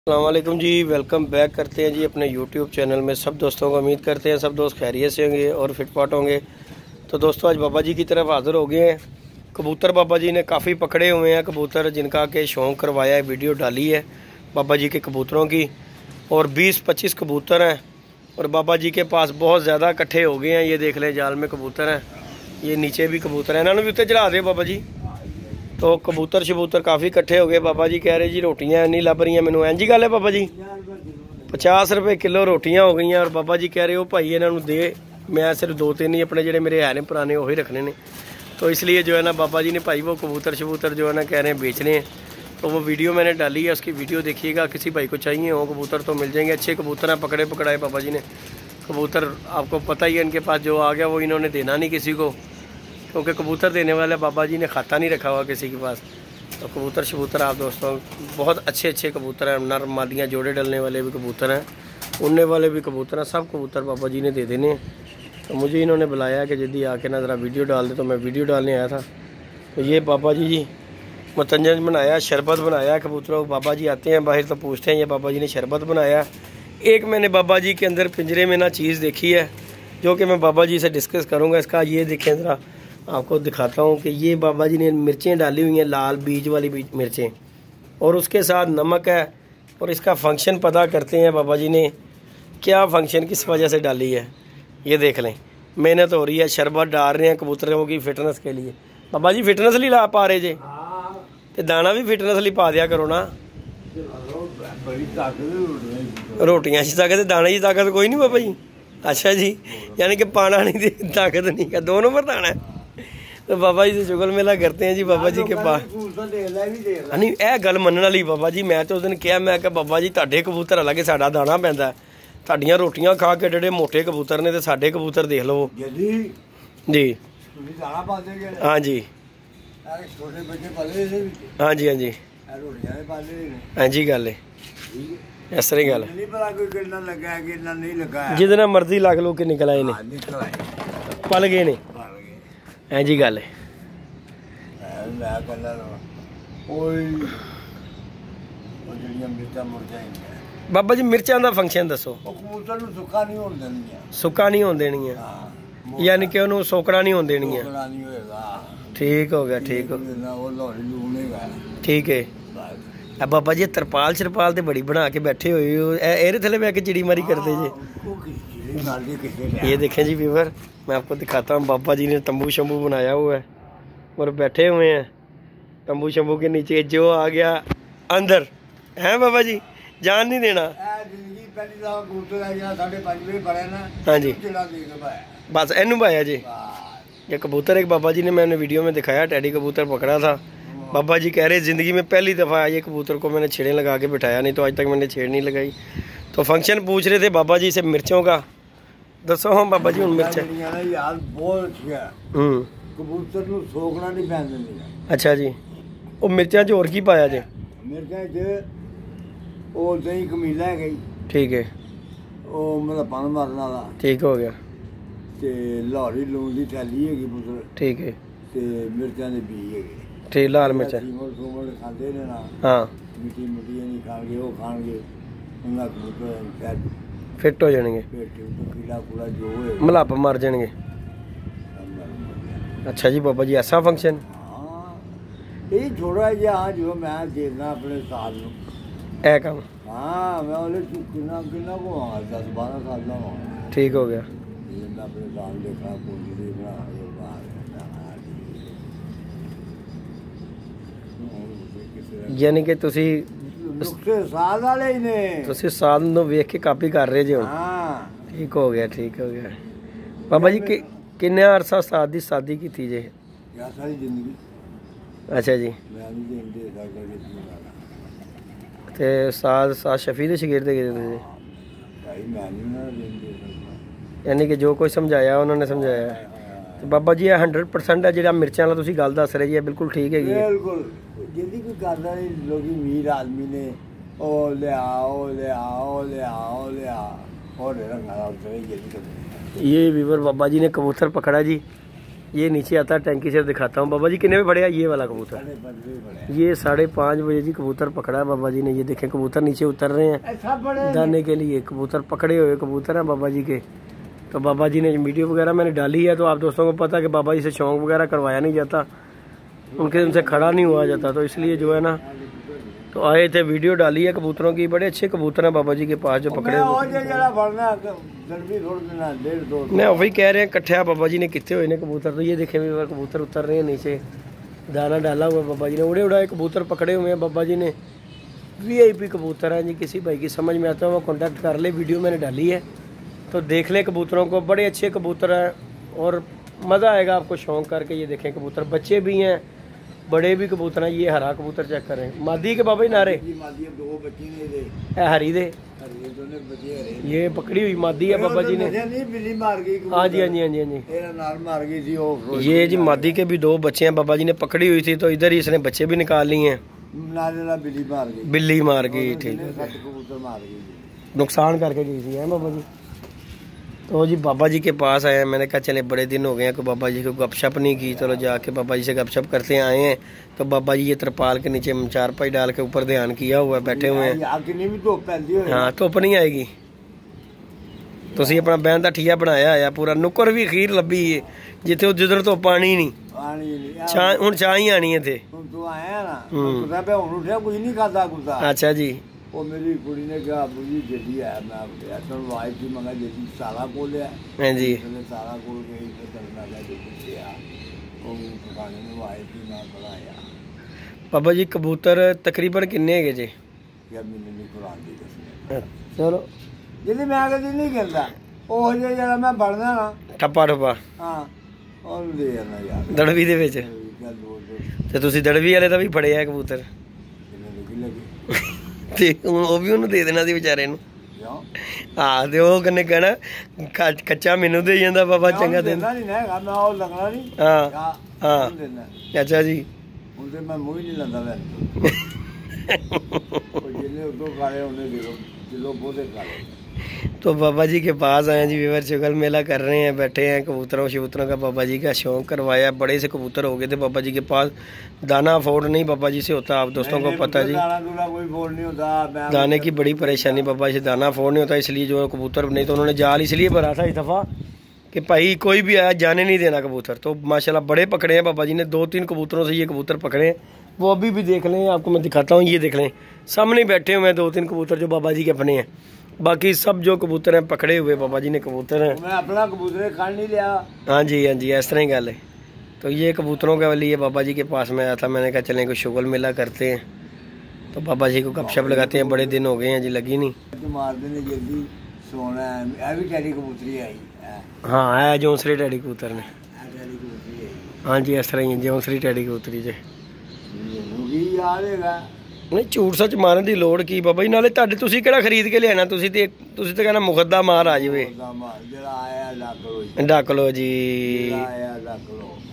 अस्सलाम वालेकुम जी। Welcome back करते हैं जी अपने यूट्यूब चैनल में। सब दोस्तों को उम्मीद करते हैं सब दोस्त खैरियत से होंगे और फिटफाट होंगे। तो दोस्तों आज बाबा जी की तरफ हाज़िर हो गए हैं। कबूतर बाबा जी ने काफ़ी पकड़े हुए हैं, कबूतर जिनका के शौक़ करवाया है, वीडियो डाली है बाबा जी के कबूतरों की। और 20-25 कबूतर हैं और बाबा जी के पास बहुत ज़्यादा इकट्ठे हो गए हैं। ये देख लें, जाल में कबूतर हैं, ये नीचे भी कबूतर हैं, इन्होंने भी उत्ते चढ़ा दे बाबा जी। तो कबूतर शबूतर काफ़ी इकट्ठे हो गए। बाबा जी कह रहे जी रोटियां नहीं लभ रही मैनू। इंज गल है बाबा जी, 50 रुपए किलो रोटियां हो गई। और बाबा जी कह रहे हो भाई इन्हों दे, मैं सिर्फ 2-3 ही अपने जोड़े मेरे है ने पुराने वही रखने ने। तो इसलिए जो है ना बाबा जी ने भाई वो कबूतर शबूतर जो है ना कह रहे हैं बेचने हैं। तो वो वीडियो मैंने डाली है, उसकी वीडियो देखिएगा। किसी भाई को चाहिए हो कबूतर तो मिल जाएंगे। अच्छे कबूतर हैं, पकड़े पकड़ाए बाबा जी ने कबूतर। आपको पता ही है इनके पास जो आ गया वो इन्होंने देना नहीं किसी को, क्योंकि कबूतर देने वाले बाबा जी ने खाता नहीं रखा हुआ किसी के पास। तो कबूतर शबूतर आप दोस्तों बहुत अच्छे अच्छे कबूतर हैं, नर मादियाँ जोड़े डलने वाले भी कबूतर हैं, उड़ने वाले भी कबूतर हैं। सब कबूतर बाबा जी ने दे देने हैं। तो मुझे इन्होंने बुलाया कि जल्दी आके ना ज़रा वीडियो डाल दे, तो मैं वीडियो डालने आया था। तो ये बाबा जी मतंजन बनाया, शरबत बनाया कबूतरों। बाबा जी आते हैं बाहर तो पूछते हैं, ये बाबा जी ने शरबत बनाया। एक मैंने बाबा जी के अंदर पिंजरे में ना चीज़ देखी है जो कि मैं बाबा जी से डिस्कस करूँगा। इसका ये देखें ज़रा, आपको दिखाता हूँ कि ये बाबा जी ने मिर्चें डाली हुई हैं, लाल बीज वाली मिर्चें, और उसके साथ नमक है। और इसका फंक्शन पता करते हैं बाबा जी ने क्या फंक्शन किस वजह से डाली है। ये देख लें, मेहनत हो रही है, शरबत डाल रहे हैं कबूतरों की फिटनेस के लिए। बाबा जी फिटनेस लिए ला पा रहे जे, तो दाना भी फिटनेस लिए पा दिया करो ना। रोटियां की ताकत, दाने की ताकत कोई नहीं बाबा जी। अच्छा जी, यानी कि पाना नहीं ताकत नहीं है, 2 नंबर दाना है। तो बाबा जी से चुगल मेला करते हैं जी बाबा जी के पास। नहीं यह गल मनने वाली बाबा जी, मैं तो उस दिन कहा, मैं बाबा जी ਤੁਹਾਡੇ कबूतर अलग साडा दाना पैंदा, ਤੁਹਾਡੀਆਂ रोटियां खा के ਏਡੇ मोटे कबूतर ने, तो साडे कबूतर देख लो जी। हाँ जी हाँ जी हाँ जी हाँ जी, गल है इस तरह गल जितना मर्जी लग लो कि निकल आए ने, पल गए ने। हाँ जी गल है। बाबा जी मिर्चां दा फंक्शन दसो। सुक्का नहीं होने देनी, यानी कि उन्होंने सोकड़ा नहीं होने देनी। ठीक हो गया, ठीक हो गया, ठीक है। अब बाबा जी तरपाल शरपाल तो बड़ी बना के बैठे हुए हो, एरे थले बह के चिड़ी मारी करते जी। ये देखें जी व्यूअर, मैं आपको दिखाता हूँ। बाबा जी ने तंबू शंबू बनाया हुआ है और बैठे हुए हैं तंबू शंबू के नीचे। जो आ गया अंदर है बाबा जी, जान नहीं देना। हाँ जी, बस इनू पाया जी। ये कबूतर एक बाबा जी ने, मैंने वीडियो में दिखाया, टैडी कबूतर पकड़ा था। बाबा जी कह रहे ज़िंदगी में पहली दफ़ा ये कबूतर को मैंने छेड़े लगा के बिठाया, नहीं तो आज तक मैंने छेड़ नहीं लगाई। तो फंक्शन पूछ रहे थे बाबा जी से मिर्चों का, दसो हम बाबा जी हूँ मिर्चा यार बहुत कबूतर नूं सोकना नहीं पैन दिंदी। अच्छा जी, वो मिर्चा च होर की पाया जे? मिर्चा च वो दही कमीला है गई, ठीक है, वो मतलब पान मारने वाला, ठीक हो गया, ते लाहौरी लून दी थैली है पुत्र, ठीक है, ते मिर्चां दे बीज है, ठीक, लाल मिर्चा खाते ने ना। हाँ, मिट्टी मिट्टी नहीं खाएंगे, वो खाएंगे उन्हें कबूतर फिट हो जाएंगे, मलाप मर जाएंगे। अच्छा जी बाबा जी ऐसा फंक्शन। हाँ ये थोड़ा जहा जो मैं देना अपने साल ए काम। हाँ मैं बोले कितना कितना को 10-12 साल का, ठीक हो गया। मैं अपने साल देखा यानी कि तुसी साल वाले ने, तुसी साल नूं वेख के कापी कर रहे जे। हाँ ठीक हो गया, ठीक हो गया। बाबा जी किन्ने अरसा साथ दी शादी की थी जे? सारी जिंदगी। अच्छा जी, ते साथ शफी दे शागिर्द गए थे, यानी कि जो कुछ समझाया उन्होंने समझाया। तो बाबा जी 100% है जो मिर्चा वाला तुसी गल दस रहे जी, बिल्कुल ठीक है। बिल्कुल जिंदी कोई करदा नहीं, लोग अमीर आदमी ने ओ ले आओ ले आओ ले आओ ले आओ और रंगा। ये वीवर बाबा जी ने कबूतर पकड़ा जी, ये नीचे आता है, टैंकी से दिखाता हूँ। बाबा जी कितने में पड़ेगा ये वाला कबूतर? ये 5:30 बजे जी कबूतर पकड़ा है बाबा जी ने। ये देखें कबूतर नीचे उतर रहे हैं दाने के लिए। कबूतर पकड़े हुए कबूतर हैं बाबा जी के। तो बाबा जी ने वीडियो वगैरह मैंने डाली है, तो आप दोस्तों को पता है कि बाबा जी से शौक वगैरह करवाया नहीं जाता, उनसे खड़ा नहीं हुआ जाता, तो इसलिए जो है ना तो आए थे, वीडियो डाली है कबूतरों की। बड़े अच्छे कबूतर हैं बाबा जी के पास जो पकड़े हुए। नहीं वही कह रहे हैं कट्ठा बाबा जी ने कितने हुए कबूतर। तो ये देखे कबूतर उतर रहे हैं नीचे, दाना डाला हुआ बाबा जी ने। उड़े उड़ाए कबूतर पकड़े हुए हैं बाबा जी ने। VIP कबूतर हैं जी, किसी भाई की समझ में आता है वो कॉन्टैक्ट कर ले, वीडियो मैंने डाली है तो देख ले कबूतरों को। बड़े अच्छे कबूतर हैं और मज़ा आएगा आपको शौक करके। ये देखें कबूतर बच्चे भी हैं, बड़े भी कबूतर हैं। ये हरा कबूतर चेक करें, मादी के बाबा जी नारे हरी दे। ये पकड़ी हुई मादी है बाबा जी ने। हाँ जी हाँ जी हाँ जी हाँ जी। ये जी मादी के भी 2 बच्चे हैं बाबा जी ने पकड़ी हुई थी, तो इधर ही इसने बच्चे भी निकाल लिए हैं। बिल्ली मार गई, ठीक है, नुकसान करके गई थी है बाबा जी। तो जी बाबा जी के पास आए हैं, मैंने कहा चले बड़े दिन हो गए हैं, कोई बाबा जी को गपशप नहीं की, चलो जाके बाबा जी से गपशप करते आए हैं। तो बाबा जी ये तरपाल के नीचे 4 पाई डाल के ऊपर ध्यान किया हुआ है, बैठे हुए हैं। हाँ धुप नहीं आएगी। तुसी अपना बहन का ठीया बनाया है पूरा, नुक्कर भी अखीर लभी है जिथे जिधर धुप आनी नहीं, हुण चाह ही आनी है थे। अच्छा जी। वो मेरी कुड़ी ने कहा अबू जी जल्दी आया, मैं तो आवाज थी मंगा जल्दी सारा खोलिया। हां जी सारा खोल के इधर चलना गया जल्दी आ वो दुकान में आवाज थी ना बनाया। बाबा जी कबूतर तकरीबन किन्ने है जी? या मैंने नहीं कुरान दी दसने। चलो जल्दी मैं आगे नहीं कहता ਉਹ ਜਿਹੜਾ ਮੈਂ ਬਣਦਾ ਨਾ ਠੱਪਾ ਠੱਪਾ ਹਾਂ ਉਹ ਦੇ ਨਾ ਯਾਰ ਦੜਵੀ ਦੇ ਵਿੱਚ ਤੇ ਤੁਸੀਂ ਦੜਵੀ ਵਾਲੇ ਦਾ ਵੀ ਫੜਿਆ ਕਬੂਤਰ ਤੇ ਉਹ ਵੀ ਉਹਨੂੰ ਦੇ ਦੇਣਾ ਸੀ ਵਿਚਾਰੇ ਨੂੰ। ਹਾਂ ਤੇ ਉਹ ਕਹਿੰਨੇ ਕਹਿਣਾ ਕੱਚਾ ਮੈਨੂੰ ਦੇ ਜਾਂਦਾ ਬਾਬਾ ਚੰਗਾ ਦਿੰਦਾ ਨਹੀਂ ਨਾ ਮੈਂ ਉਹ ਲੱਗਣਾ ਨਹੀਂ। ਹਾਂ ਹਾਂ ਅੱਛਾ ਜੀ ਉਹਦੇ ਮੈਂ ਮੂੰਹ ਹੀ ਨਹੀਂ ਲੰਦਾ ਮੈਂ ਉਹ ਜਿਹਨੇ ਉਦੋਂ ਖਾਲੇ ਉਹਨੇ ਦੇ ਕਿਲੋ ਬੋਦੇ ਖਾਲੇ। तो बाबा जी के पास आए जी, व्यूअर चुगल मेला कर रहे हैं, बैठे हैं, कबूतरों शबूतरों का बाबा जी का शौक करवाया। बड़े से कबूतर हो गए थे बाबा जी के पास, दाना अफोर्ड नहीं बाबा जी से होता, आप दोस्तों को पता जी दाने की बड़ी परेशानी बाबा जी से, दाना अफोर्ड नहीं होता, इसलिए जो कबूतर नहीं तो उन्होंने जाल इसलिए भरा था इस दफ़ा कि भाई कोई भी आया जाने नहीं देना कबूतर। तो माशाल्लाह बड़े पकड़े हैं बाबा जी ने, 2-3 कबूतरों से ये कबूतर पकड़े हैं, वो अभी भी देख लें, आपको मैं दिखाता हूँ, ये देख लें सामने बैठे हुए हैं 2-3 कबूतर जो बाबा जी के अपने हैं। बाकी सब जो कबूतर हैं पकड़े हुए बाबा जी ने कबूतर हैं। मैं अपना कबूतर खान नहीं लिया। हाँ जी इस तरह ही गल है। तो ये कबूतरों के लिए बाबा जी के पास में आया था, मैंने कहा चलें कोई शुगल मेला करते हैं, तो बाबा जी को गपशप लगाते हैं, बड़े दिन हो गए हैं जी लगी नहीं। मार देने जल्दी सोना है भी टैडी कबूतरी आई। हाँ है जौंसरी टैडी कबूतर ने। हाँ जी इस तरह ही जौंसरी टैडी कबूतरी जे नहीं झूठ सच मारन की लोड़ की बाबा जी। नाले तुहाडे तुसीं किहड़ा खरीद के लियाना, तुसीं ते कहना मुखद्दा मार आ जावे डक लो जी,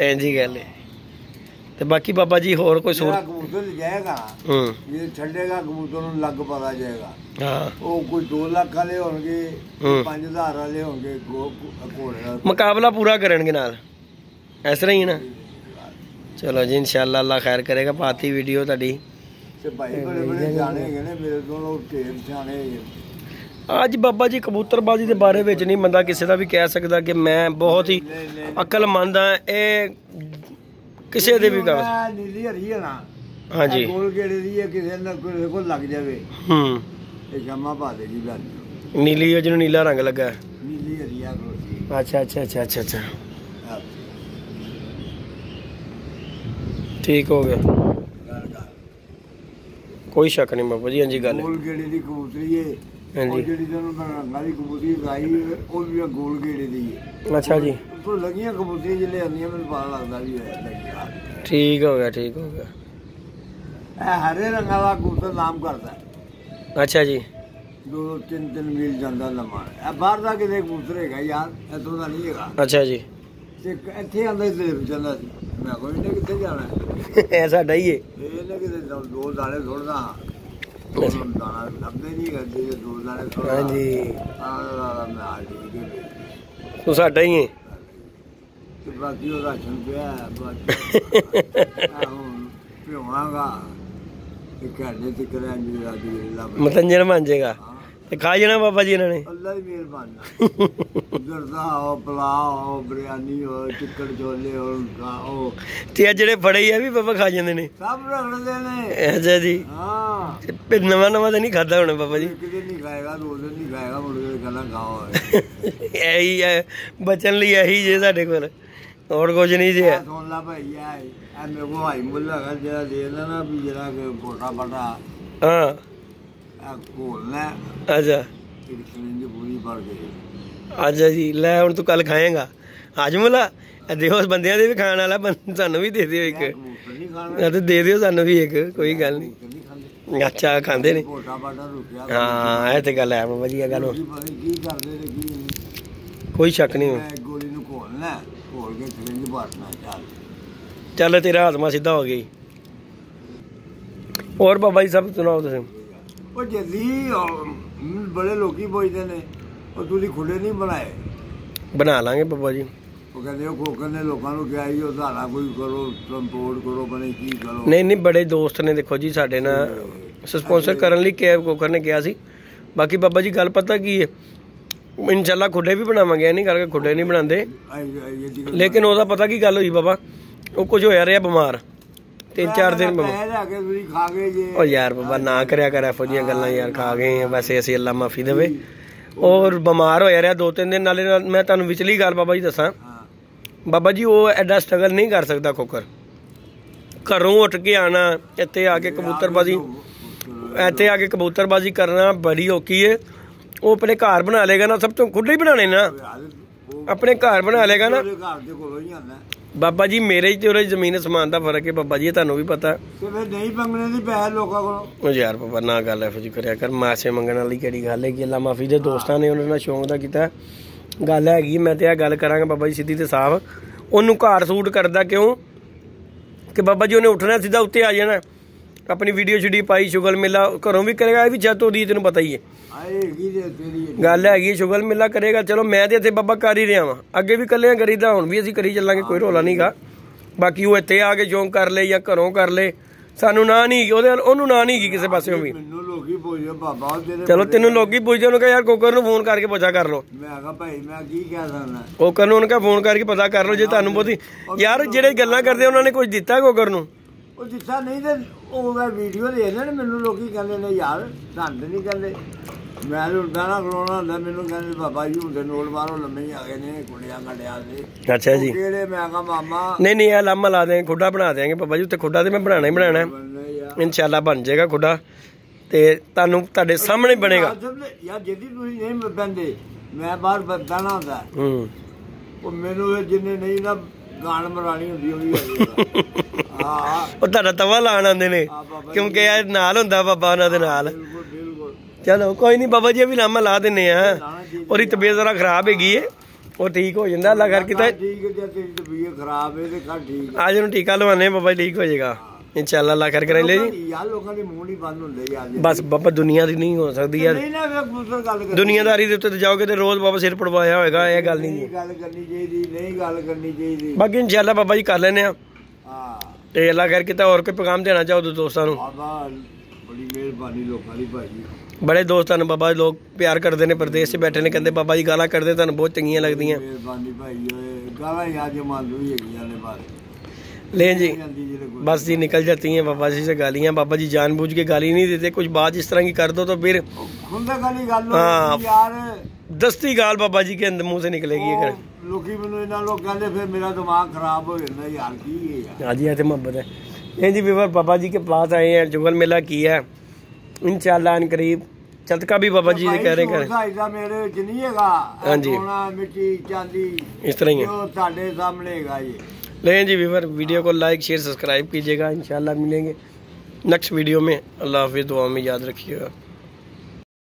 इंज ही गल है। ते बाकी बाबा जी होर कोई सूरत कबूतर जाएगा ये छड़ेगा कबूतर नूं लग पता जाएगा। हां वो कोई 2 लाख वाले होंगे, 5000 वाले होंगे, घोड़े मुकाबला पूरा करनगे नाल, इस तरह ही ना। चलो जी इंशाअल्लाह अल्लाह खैर करेगा। पाती वीडियो तुहाडी अज बाबा जी कबूतरबाजी के बारे में नहीं बंदा किसी का भी कह सकता कि मैं बहुत ही अकलमंद हाँ, ये किसी दे भी गल। हाँ जी नीली है जिन्होंने नीला रंग लगा। अच्छा अच्छा अच्छा अच्छा अच्छा ठीक हो गया, कोई शक नहीं बाबा जी। हाँ जी गल अच्छा जी ठीक हो गया ठीक हो गया। हरे रंग वाला कबूतर नाम करता है। अच्छा जी 2-3 मील जाता लम्बा बाहर का किसी कबूतर है यार, इतों का नहीं है। अच्छा जी ਇੱਥੇ ਆਂਦਾ ਹੀ ਚੱਲਦਾ ਸੀ, ਮੈਂ ਕੋਈ ਨਹੀਂ ਕਿੱਥੇ ਜਾਣਾ ਐ ਸਾਡਾ ਹੀ ਏ ਇਹਨੇ ਕਿਤੇ 2 ਦਾਣੇ ਥੋੜਦਾ ਦਾਣਾ ਲੱਭਦੇ ਨਹੀਂ ਕਰਦੇ 2 ਦਾਣੇ ਥੋੜਾ। ਹਾਂਜੀ ਆਹ ਮੈਂ ਆ ਜੀ ਤੂੰ ਸਾਡਾ ਹੀ ਏ बाकी वो राशन पे पिवागा मतंजन बन जाएगा खा जाना बाबा जी इन्होंने अल्लाह की मेहरबानी जरदा हो पुलाव हो बिरयानी हो चिकन छोले हो ते जेड़े फड़े है भी बाबा खा जाते ने सब रखते ने। अच्छा जी हां फिर नवा नवा तो नहीं खाता होना बाबा जी एक दिन नहीं खाएगा 2 दिन नहीं खाएगा मुर्गे गला खाओ यही है बचन लिए यही जे साडे कोल और कुछ नहीं जी है सुन ला भाई है मेरे को भाई मुल्ला का जरा दे देना भी जरा पोटा पटा हां घोलना अच्छा पूरी भर के अच्छा जी ले हुण तू कल खाएगा हाजमुला देखो बंदियां दे भी खाने वाला सानू भी दे दियो एक ते दे दियो सानू भी एक कोई गल नहीं अच्छा खांदे ने हां ए ते गल है वधिया गल कोई शक नहीं गोली नु घोलना घोल के सिरिंज भरना चल तेरा आत्मा सीधा हो गई। और बाबा जी सब सुनाओ तुम जल्दी बड़े लोग पुछते ने तुसी खुले नहीं बनाए बना लांगे बाबा जी वो कहते खोकर ने लोगों को क्या ही धारा कोई करो सपोर्ट करो बने की करो नहीं नहीं बड़े दोस्त ने देखो जी साडे ना स्पॉन्सर करने लिए कैब कोकर ने कहा सी बाकी बाबा जी गल पता की है इंशाल्लाह खुडे भी बनावांगे नहीं करके खुडे नहीं बनाते लेकिन ओदा पता की गल हुई बाबा वो कुछ होया रहा बीमार 3-4 दिन ओ यार बाबा ना करया कर एफो जियां गल्लां यार खा गए वैसे असीं अल्लाह माफी देवे और बीमार होया रहा 2-3 दिन नाले मैं तुहानूं विचली गल बाबा जी दसां बाबा जी वो एडा स्ट्रगल नहीं कर सकता खोकर घरों उठ के आना इत्थे आके कबूतरबाजी करना बड़ी औखी है वो अपने घर बना लेगा ना सब तो खुद ही बनाने ना अपने घर बना लेगा ना बाबा जी मेरे ते जमीन आसमान का फर्क है बाबा जी तुहानूं भी पता नहीं मंगने दी पैसे लोकां कोलों यार बाबा ना गल एहो जी करया कर मासे मंगण वाली किहड़ी गल है कि अल्लाह माफी दे दोस्तां ने उन्हां नाल शौक दा कीता गल हैगी मैं ते गल करांगा बाबा जी सीधी ते साफ ओनूं घर सूट करदा क्यों कि बाबा जी उन्हें उठना सीधा उत्ते आ जाना अपनी वीडियो शीडियो पाई शुगल मेला घरों भी करेगा ये भी छत होती तेन पता ही है गल हैगी शुगल मेला करेगा चलो मैं तो इत्थे बाबा कर ही रहा वा अगे भी कल्ले करीदा हुण भी असीं करी चलांगे कोई रौला नहीं गा बाकी वो इत्थे आके शौक कर ले या घरों कर ले सानू ना नहीं ओनू ना नहीं किसी पासे भी चलो तेनों लोग ही पुछदे उन्होंने यार कोकर नूं फोन करके पता कर लो कोकर नूं उन्होंने फोन करके पता कर लो जे तुहानूं बहुती यार जेहड़े गल्लां करदे उन्होंने कुछ दिता कोकर नूं दिता नहीं तो वीडियो देखते ने मैनू लोग कहते ने यार धंद नहीं कहते मैं गाना खलोना होंदा मैनू कहते बाबा जी हुंदे नोट बाहरों लम्मे ही आ गए ने कुड़ियां कड़िया से अच्छा जी केड़े मैं कहा मामा नहीं यार लामा ला देंगे खुडा बना देंगे बाबा जी उत्ते खुडा ते मैं बनाना ही बनाना है इंशाल्लाह बन जाएगा खुडा ते तुहानूं तुहाडे सामने बनेगा यार जदी तुसीं नहीं बंदे मैं बाहर बंदाना होंदा ਉਹ ਮੈਨੂੰ ਜਿੰਨੇ ਨਹੀਂ ਨਾ ਗਾਣ ਮਰਾਣੀ ਹੁੰਦੀ ਉਹ ਵੀ ਉਹ ਤੁਹਾਡਾ ਤਵਾ ਲਾਣ ਆਉਂਦੇ ਨੇ ਕਿਉਂਕਿ ਇਹ ਨਾਲ ਹੁੰਦਾ ਬਾਬਾ ਉਹਨਾਂ ਦੇ ਨਾਲ चलो कोई नहीं बाबा जी अभी लामा ला देने और तबीयत जरा खराब हैगी है वो ठीक हो जाता अल्लाह कर आज टीका लवाने बाबा ठीक हो जाएगा इंशाल्लाह अल्लाह कर ले जी बस बाबा दुनिया की नहीं हो सकती यार दुनियादारी दे उत्ते जाओगे तो रोज बाबा सिर पड़वाया होगा ये गल नहीं बाकी इंशाल्लाह बाबा जी कर लेने अल्लाह करके और कोई पैगाम देना चाहो तो दोस्तों बड़े दोस्त हैं बाबा लोग प्यार करते हैं प्रदेश से बैठे ने कहते बाबा जी गाला करते तुहानूं बहुत चंगियां लगदियां ले जी बस जी निकल जाती हैं बाबा जी से गालियां बाबा जी जानबूझ के गाली नहीं देते कुछ बात इस तरह की कर दो तो फिर हाँ दस्ती गाल बाबा जी के अंदर मुंह से निकलेगी हाँ जी ऐसे मोहब्बत है नहीं जी व्यूअर बाबा जी के पास आए हैं जुगल मेला किया है इंशाल्लाह इन करीब चतका भी बाबा जी ने कह रहे हैं हाँ जी इस तरह ही लें जी व्यूअर वीडियो को लाइक शेयर सब्सक्राइब कीजिएगा इंशाल्लाह मिलेंगे नेक्स्ट वीडियो में अल्लाह हाफिज़ दुआ में याद रखिएगा।